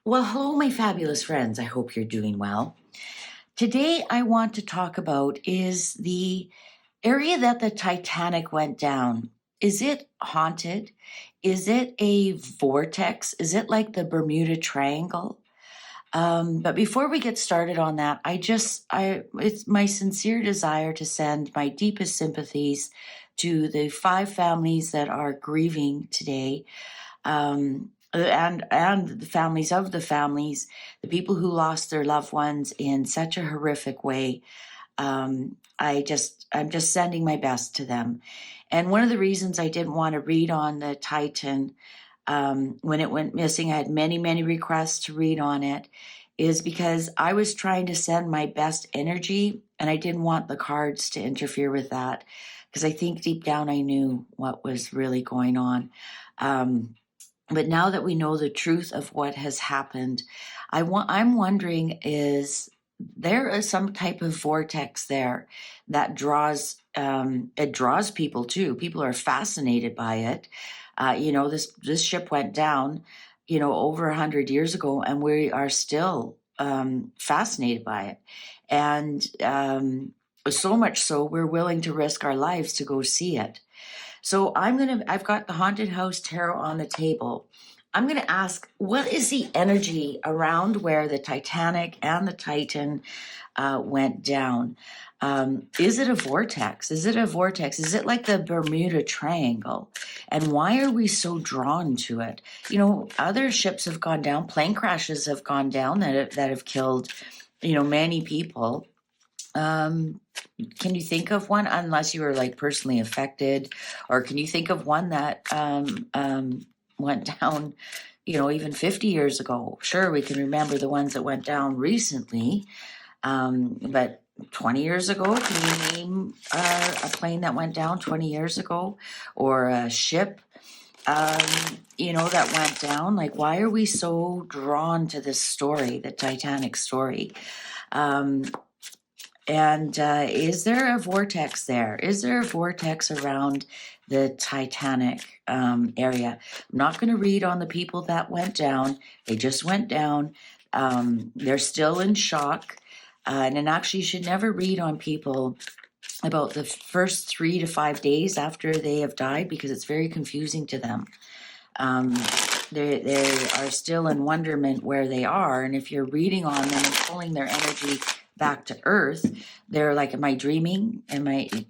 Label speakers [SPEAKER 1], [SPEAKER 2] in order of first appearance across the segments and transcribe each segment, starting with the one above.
[SPEAKER 1] Well, hello, my fabulous friends. I hope you're doing well. Today, I want to talk about is the area that the Titanic went down. Is it haunted? Is it a vortex? Is it like the Bermuda Triangle? But before we get started on that, it's my sincere desire to send my deepest sympathies to the 5 families that are grieving today, and the families of the families, the people who lost their loved ones in such a horrific way. I'm just sending my best to them. And one of the reasons I didn't want to read on the Titan when it went missing, I had many requests to read on it, is because I was trying to send my best energy and I didn't want the cards to interfere with that, because I think deep down I knew what was really going on. But now that we know the truth of what has happened, I'm wondering, is there is some type of vortex there that draws it draws people too. People are fascinated by it. This ship went down, over 100 years ago, and we are still fascinated by it. And so much so, we're willing to risk our lives to go see it. So I've got the Haunted House Tarot on the table. I'm going to ask, what is the energy around where the Titanic and the Titan went down? Is it a vortex? Is it a vortex? Is it like the Bermuda Triangle? And why are we so drawn to it? Other ships have gone down, plane crashes have gone down that have killed, many people. Can you think of one, unless you were like personally affected, or can you think of one that went down, even 50 years ago? Sure, we can remember the ones that went down recently, but 20 years ago, can you name a plane that went down 20 years ago, or a ship, that went down? Like, why are we so drawn to this story, the Titanic story? And is there a vortex there? Is there a vortex around the Titanic area? I'm not going to read on the people that went down. They just went down. They're still in shock. And actually, you should never read on people about the first 3 to 5 days after they have died, because it's very confusing to them. They are still in wonderment where they are. And if you're reading on them and pulling their energy back to earth, they're like, am I dreaming?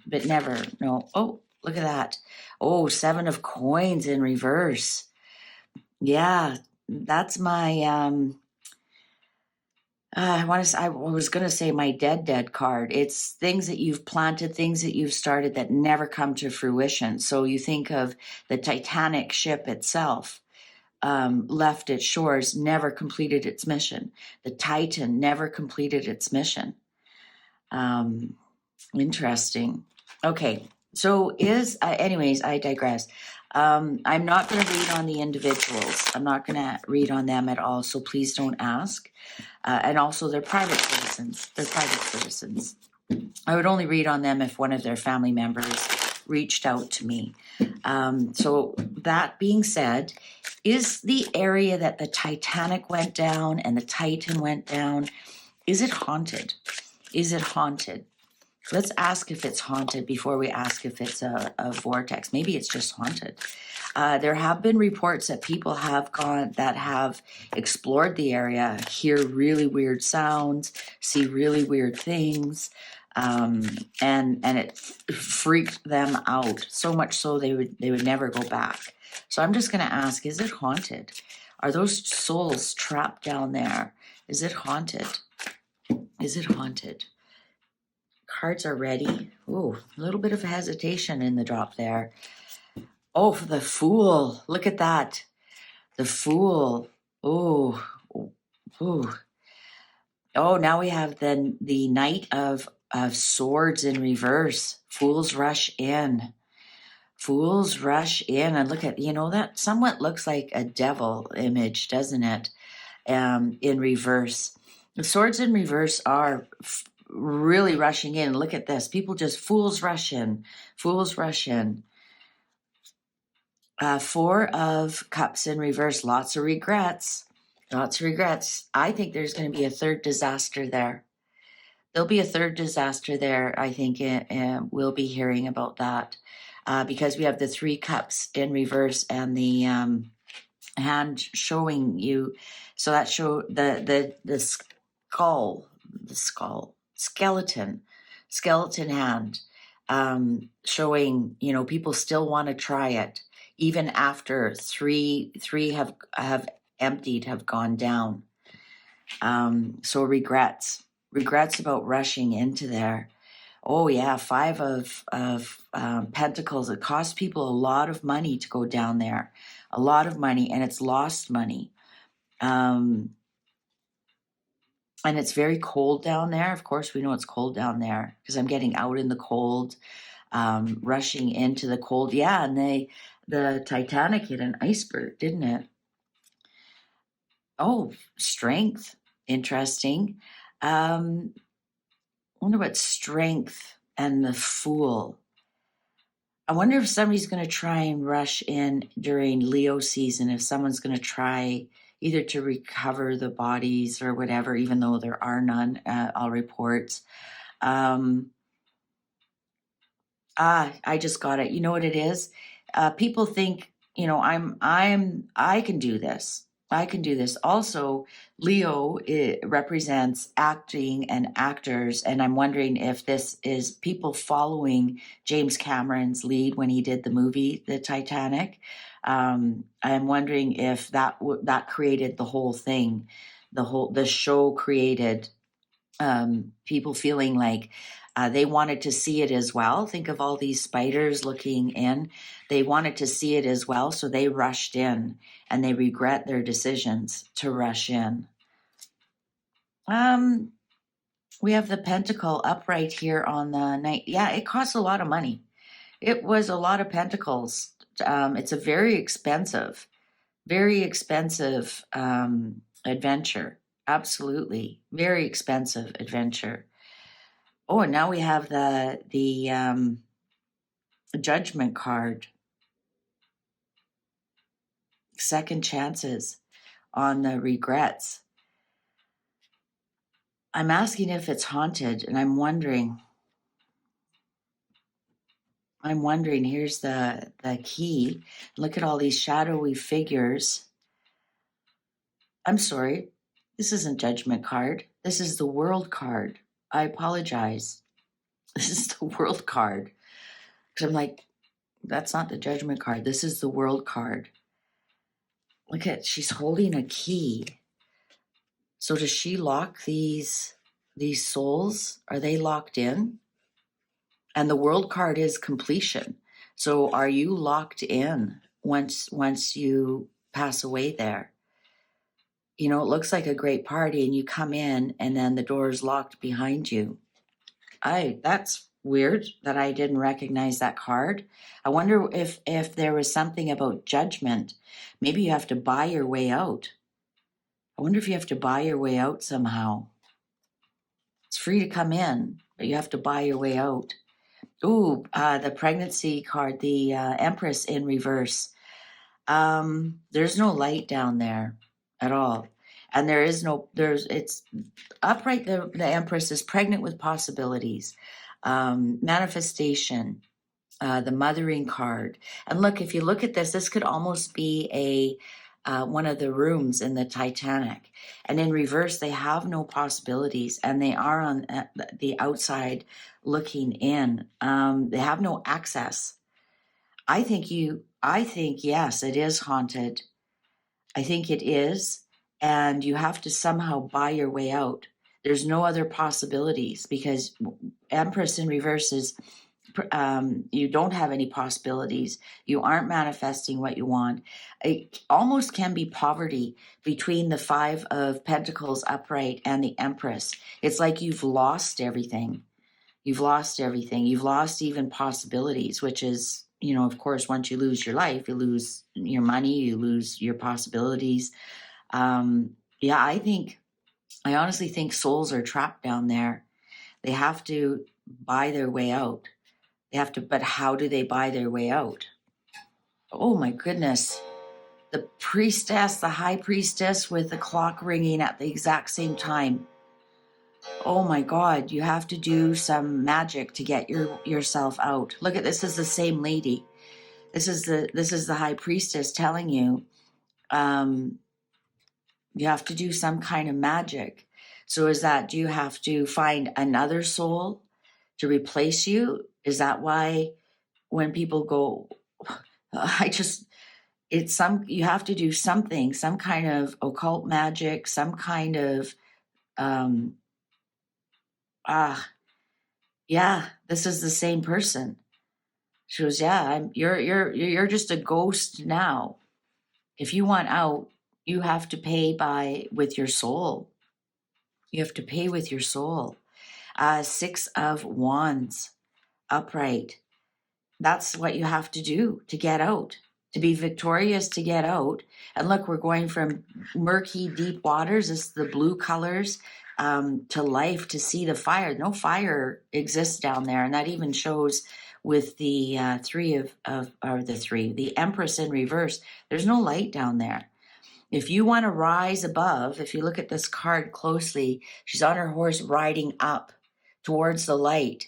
[SPEAKER 1] But never, no. Oh, look at that. Oh, 7 of coins in reverse. Yeah, that's my, I was going to say my dead card. It's things that you've planted, things that you've started that never come to fruition. So you think of the Titanic ship itself. Left its shores, never completed its mission. The Titan never completed its mission. Interesting. Okay, so anyways, I digress. I'm not going to read on the individuals. I'm not going to read on them at all, so please don't ask. And also, they're private citizens. I would only read on them if one of their family members reached out to me. So that being said, is the area that the Titanic went down and the Titan went down, is it haunted? Is it haunted? Let's ask if it's haunted before we ask if it's a vortex. Maybe it's just haunted. There have been reports that people have explored the area, hear really weird sounds, see really weird things, and it freaked them out so much so they would never go back. So I'm just going to ask, is it haunted? Are those souls trapped down there? Is it haunted? Is it haunted? Cards are ready. Ooh, a little bit of hesitation in the drop there. Oh, the Fool. Look at that. The Fool. Oh, ooh. Oh, now we have then the Knight of Swords in reverse. Fools rush in. Fools rush in. And look at, that somewhat looks like a devil image, doesn't it? In reverse. The swords in reverse are really rushing in. Look at this. People just fools rush in. Fools rush in. 4 of Cups in reverse. Lots of regrets. Lots of regrets. I think there's going to be a third disaster there. There'll be a third disaster there. I think we'll be hearing about that because we have the 3 cups in reverse and the hand showing you. So that show the skeleton hand showing, people still want to try it even after three have emptied, have gone down. So regrets about rushing into there. Oh yeah, 5 of Pentacles. It costs people a lot of money to go down there, a lot of money, and it's lost money. And it's very cold down there. Of course, we know it's cold down there because I'm getting out in the cold, rushing into the cold. Yeah, and the Titanic hit an iceberg, didn't it? Oh, strength. Interesting. Wonder what strength and the Fool. I wonder if somebody's going to try and rush in during Leo season, if someone's going to try either to recover the bodies or whatever, even though there are none, all reports. I just got it. You know what it is? People think, I can do this. I can do this. Also, Leo, it represents acting and actors, and I'm wondering if this is people following James Cameron's lead when he did the movie, The Titanic. I'm wondering if that created the whole thing. The show created people feeling like they wanted to see it as well. Think of all these spiders looking in. They wanted to see it as well, so they rushed in, and they regret their decisions to rush in. We have the Pentacle upright here on the night. Yeah, it costs a lot of money. It was a lot of Pentacles. It's a very expensive adventure. Absolutely, very expensive adventure. Oh, and now we have the Judgment card. Second chances on the regrets. I'm asking if it's haunted, and I'm wondering, here's the key. Look at all these shadowy figures. I'm sorry, this isn't Judgment card. This is the World card. I apologize. This is the World card. Because I'm like, that's not the Judgment card. This is the World card. Look at, she's holding a key. So does she lock these souls? Are they locked in? And the World card is completion. So are you locked in once you pass away there? It looks like a great party and you come in and then the door is locked behind you. That's weird that I didn't recognize that card. I wonder if there was something about judgment. Maybe you have to buy your way out. I wonder if you have to buy your way out somehow. It's free to come in, but you have to buy your way out. Ooh, the pregnancy card, the Empress in reverse. There's no light down there at all. And it's upright. The Empress is pregnant with possibilities, manifestation, the mothering card. And look, if you look at this could almost be one of the rooms in the Titanic. And in reverse, they have no possibilities, and they are on the outside looking in. They have no access. I think yes, it is haunted. I think it is, and you have to somehow buy your way out. There's no other possibilities because Empress in reverse is you don't have any possibilities. You aren't manifesting what you want. It almost can be poverty between the 5 of Pentacles upright and the Empress. It's like you've lost everything. You've lost everything. You've lost even possibilities, which is, of course, once you lose your life, you lose your money, you lose your possibilities. I honestly think souls are trapped down there. They have to buy their way out. But how do they buy their way out? Oh my goodness. The priestess, the high priestess with the clock ringing at the exact same time. Oh my God, you have to do some magic to get yourself out. Look at this, is the same lady. This is the high priestess telling you, you have to do some kind of magic. So do you have to find another soul to replace you? Is that why when people go, you have to do something, some kind of occult magic, some kind of, yeah, this is the same person. She goes, yeah, you're just a ghost now. If you want out, you have to pay with your soul. You have to pay with your soul. 6 of Wands, upright. That's what you have to do to get out, to be victorious, to get out. And look, we're going from murky, deep waters, this is the blue colors, to life, to see the fire. No fire exists down there. And that even shows with the the Empress in reverse. There's no light down there. If you want to rise above, if you look at this card closely, she's on her horse riding up towards the light.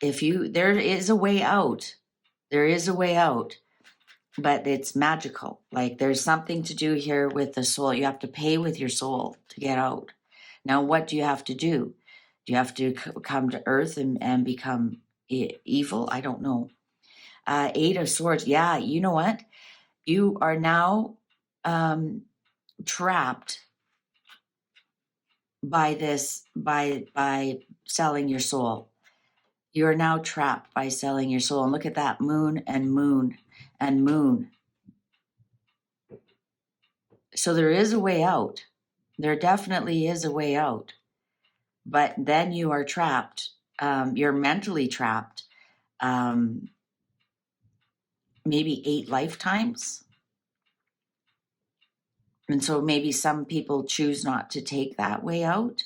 [SPEAKER 1] There is a way out. There is a way out, but it's magical. Like there's something to do here with the soul. You have to pay with your soul to get out. Now, what do you have to do? Do you have to come to earth and become evil? I don't know. 8 of Swords. Yeah, you know what? You are now trapped by selling your soul. You are now trapped by selling your soul. And look at that, moon and moon and moon. So there is a way out. There definitely is a way out. But then you are trapped. You're mentally trapped. Maybe 8 lifetimes. And so maybe some people choose not to take that way out.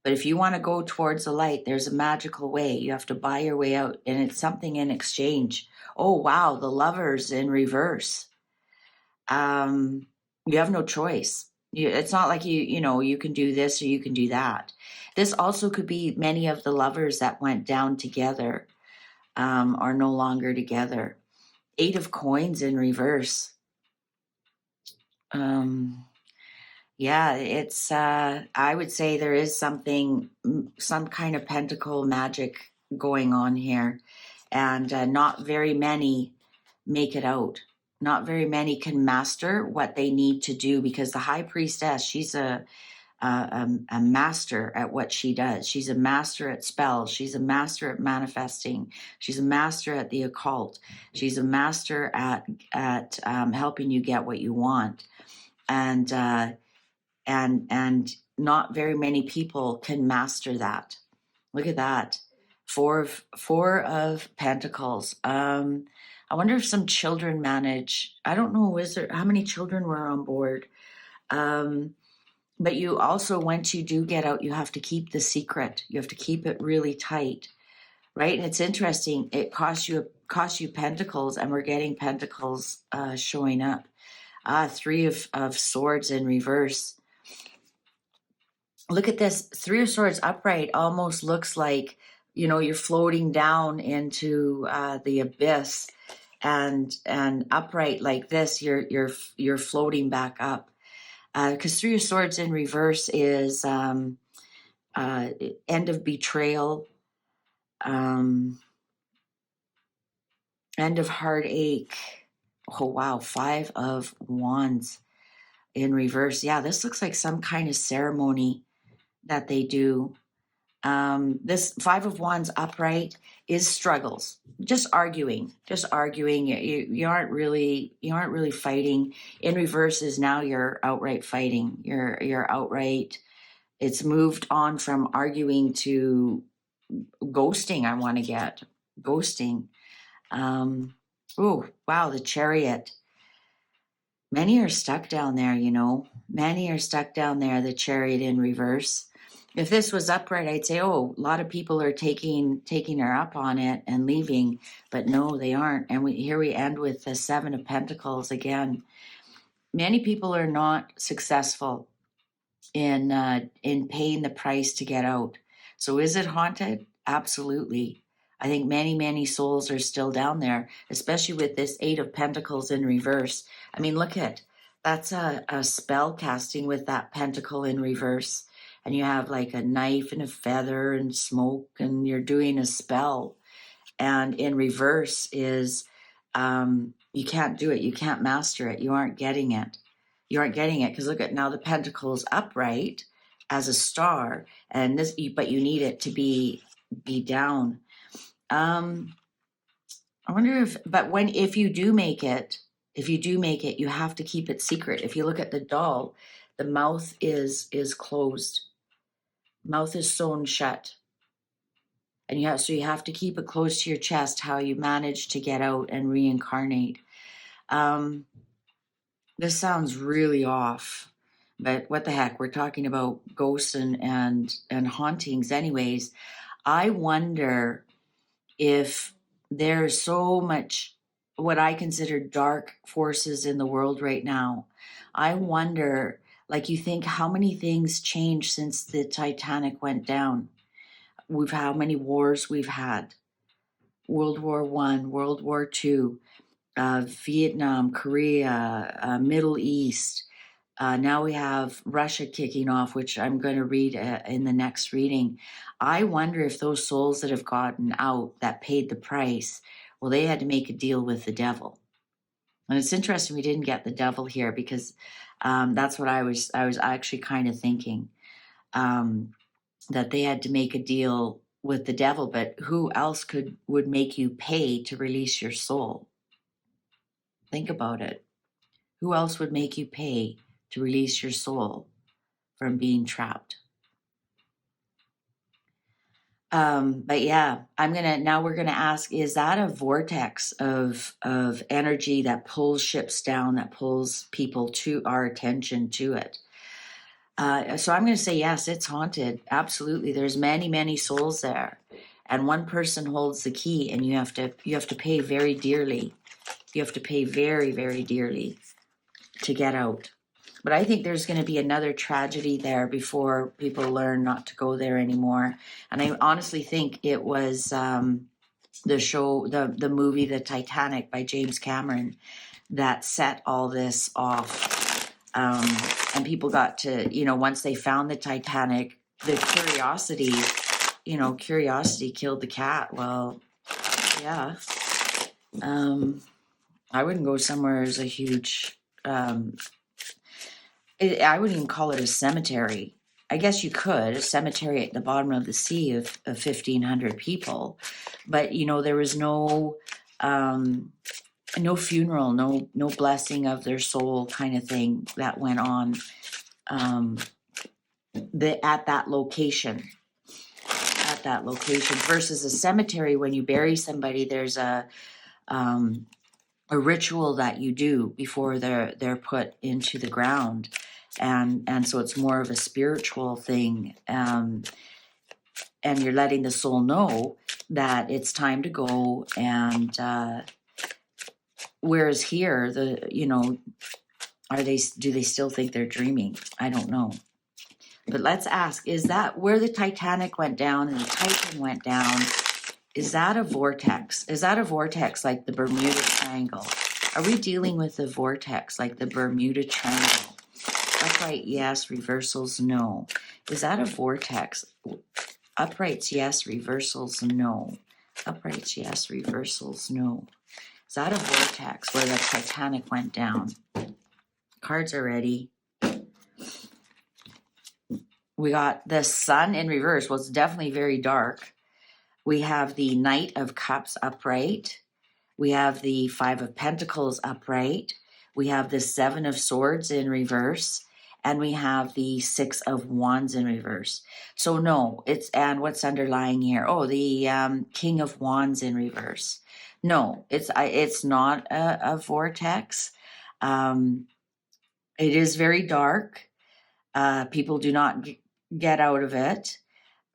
[SPEAKER 1] But if you want to go towards the light, there's a magical way. You have to buy your way out, and it's something in exchange. Oh, wow, the Lovers in reverse. You have no choice. It's not like you can do this or you can do that. This also could be many of the lovers that went down together are no longer together. 8 of Coins in reverse. Yeah, it's, I would say there is some kind of pentacle magic going on here. And not very many make it out. Not very many can master what they need to do, because the high priestess, she's a master at what she does. She's a master at spells. She's a master at manifesting. She's a master at the occult. She's a master at helping you get what you want. And not very many people can master that. Look at that. 4 of Pentacles. I wonder if some children manage. I don't know. How many children were on board? But you also, once you do get out, you have to keep the secret. You have to keep it really tight, right? And it's interesting. It costs you Pentacles, and we're getting Pentacles showing up. 3 of Swords in reverse. Look at this. 3 of Swords upright almost looks like, you're floating down into the abyss, and upright like this, you're floating back up. Because 3 of Swords in reverse is end of betrayal, end of heartache. Oh, wow. 5 of Wands in reverse. Yeah, this looks like some kind of ceremony that they do. This 5 of Wands upright is struggles, just arguing. You aren't really fighting. In reverse is now you're outright fighting. You're outright. It's moved on from arguing to ghosting. I want to get ghosting. Oh, wow, the Chariot. Many are stuck down there, Many are stuck down there, the Chariot in reverse. If this was upright, I'd say, oh, a lot of people are taking her up on it and leaving, but no, they aren't. And here we end with the Seven of Pentacles again. Many people are not successful in paying the price to get out. So is it haunted? Absolutely. I think many souls are still down there, especially with this Eight of Pentacles in reverse. I mean, look at that's a spell casting with that pentacle in reverse. And you have like a knife and a feather and smoke, and you're doing a spell. And in reverse is you can't do it. You can't master it. You aren't getting it. You aren't getting it because look at now the pentacle's upright as a star, and this, but you need it to be down. I wonder if you do make it, you have to keep it secret. If you look at the doll, the mouth is closed. Mouth is sewn shut. And you have to keep it close to your chest how you manage to get out and reincarnate. This sounds really off, but what the heck? We're talking about ghosts and hauntings anyways. I wonder if there's so much what I consider dark forces in the world right now. I wonder, like, you think how many things changed since the Titanic went down? How many wars we've had? World War I, World War II, Vietnam, Korea, Middle East. Now we have Russia kicking off, which I'm going to read in the next reading. I wonder if those souls that have gotten out, that paid the price, well, they had to make a deal with the devil. And it's interesting we didn't get the devil here because that's what I was actually kind of thinking. That they had to make a deal with the devil, but who else would make you pay to release your soul? Think about it. Who else would make you pay to release your soul from being trapped? But yeah, we're gonna ask, is that a vortex of energy that pulls ships down, that pulls people to our attention to it? So I'm going to say, yes, it's haunted. Absolutely. There's many souls there. And one person holds the key, and you have to pay very dearly. You have to pay very, very dearly to get out. But I think there's going to be another tragedy there before people learn not to go there anymore. And I honestly think it was the movie, The Titanic by James Cameron, that set all this off. And people got to, once they found the Titanic, the curiosity killed the cat. Well, yeah. I wouldn't go somewhere as a huge, I wouldn't even call it a cemetery. I guess you could, a cemetery at the bottom of the sea of 1,500 people. But, there was no funeral, no blessing of their soul kind of thing that went on at that location. Versus a cemetery, when you bury somebody, there's a ritual that you do before they're put into the ground, and so it's more of a spiritual thing, and you're letting the soul know that it's time to go. And whereas here, do they still think they're dreaming? I don't know. But let's ask, is that where the Titanic went down and the Titan went down? Is that a vortex? Is that a vortex like the Bermuda Triangle? Are we dealing with a vortex like the Bermuda Triangle? Upright, yes. Reversals, no. Is that a vortex? Uprights, yes. Reversals, no. Uprights, yes. Reversals, no. Is that a vortex where the Titanic went down? Cards are ready. We got the Sun in reverse. Well, it's definitely very dark. We have the Knight of Cups upright. We have the Five of Pentacles upright. We have the Seven of Swords in reverse. And we have the Six of Wands in reverse. So no, and what's underlying here? Oh, the King of Wands in reverse. No, it's not a vortex. It is very dark. People do not get out of it.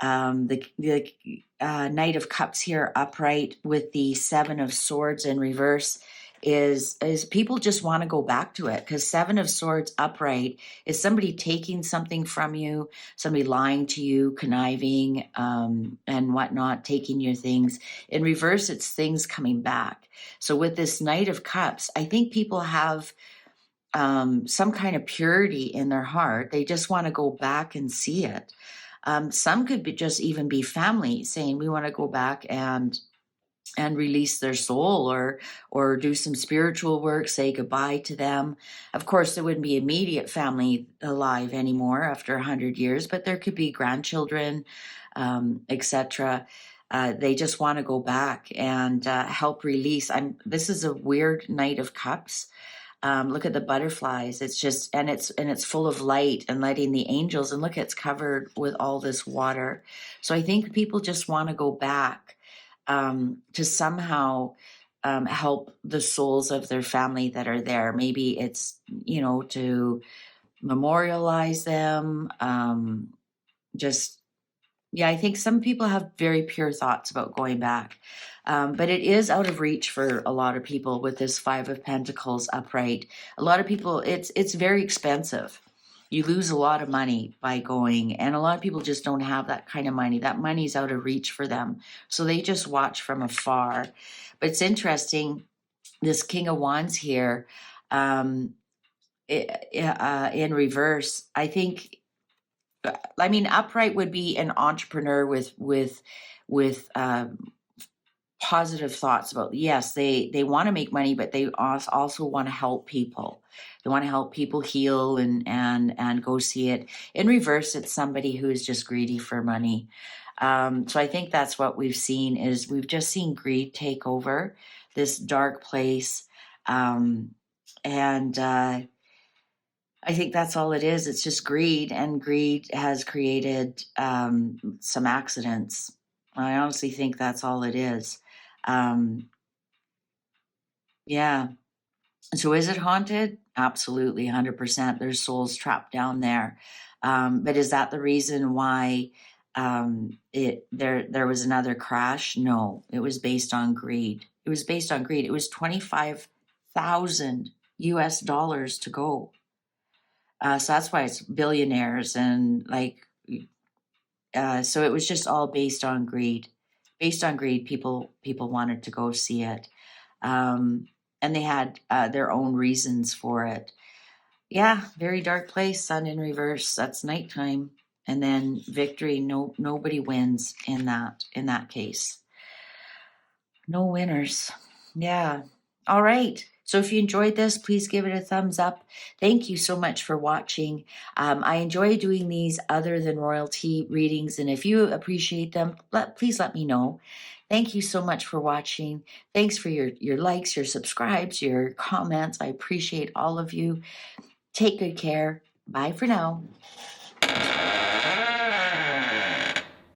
[SPEAKER 1] The Knight of Cups here upright with the Seven of Swords in reverse is people just want to go back to it, because Seven of Swords upright is somebody taking something from you, somebody lying to you, conniving, and whatnot, taking your things. In reverse, it's things coming back. So with this Knight of Cups, I think people have some kind of purity in their heart. They just want to go back and see it. Some could be just even be family saying we want to go back and release their soul, or do some spiritual work, say goodbye to them. Of course, there wouldn't be immediate family alive anymore after 100 years, but there could be grandchildren, etc. They just want to go back and help release. This is a weird Knight of Cups. Look at the butterflies. It's just, and it's full of light and letting the angels, and look, it's covered with all this water. So I think people just want to go back to somehow help the souls of their family that are there. Maybe it's, to memorialize them. I think some people have very pure thoughts about going back. But it is out of reach for a lot of people with this Five of Pentacles upright. A lot of people, it's very expensive. You lose a lot of money by going, and a lot of people just don't have that kind of money. That money's out of reach for them. So they just watch from afar. But it's interesting, this King of Wands here, in reverse, I think, upright would be an entrepreneur with positive thoughts about, yes, they want to make money, but they also want to help people. They want to help people heal and go see it. In reverse, it's somebody who is just greedy for money. So I think that's what we've seen, is we've just seen greed take over this dark place. And I think that's all it is. It's just greed, and greed has created some accidents. I honestly think that's all it is. Yeah. So is it haunted? Absolutely, 100%. There's souls trapped down there. But is that the reason why there was another crash? No, it was based on greed. It was based on greed. It was $25,000 US to go. So that's why it's billionaires and so it was just all based on greed. Based on greed, people wanted to go see it. And they had their own reasons for it. Yeah, very dark place, sun in reverse. That's nighttime. And then victory, nobody wins in that case. No winners. Yeah. All right. So if you enjoyed this, please give it a thumbs up. Thank you so much for watching. I enjoy doing these other than royalty readings, and if you appreciate them, please let me know. Thank you so much for watching. Thanks for your likes, your subscribes, your comments. I appreciate all of you. Take good care. Bye for now.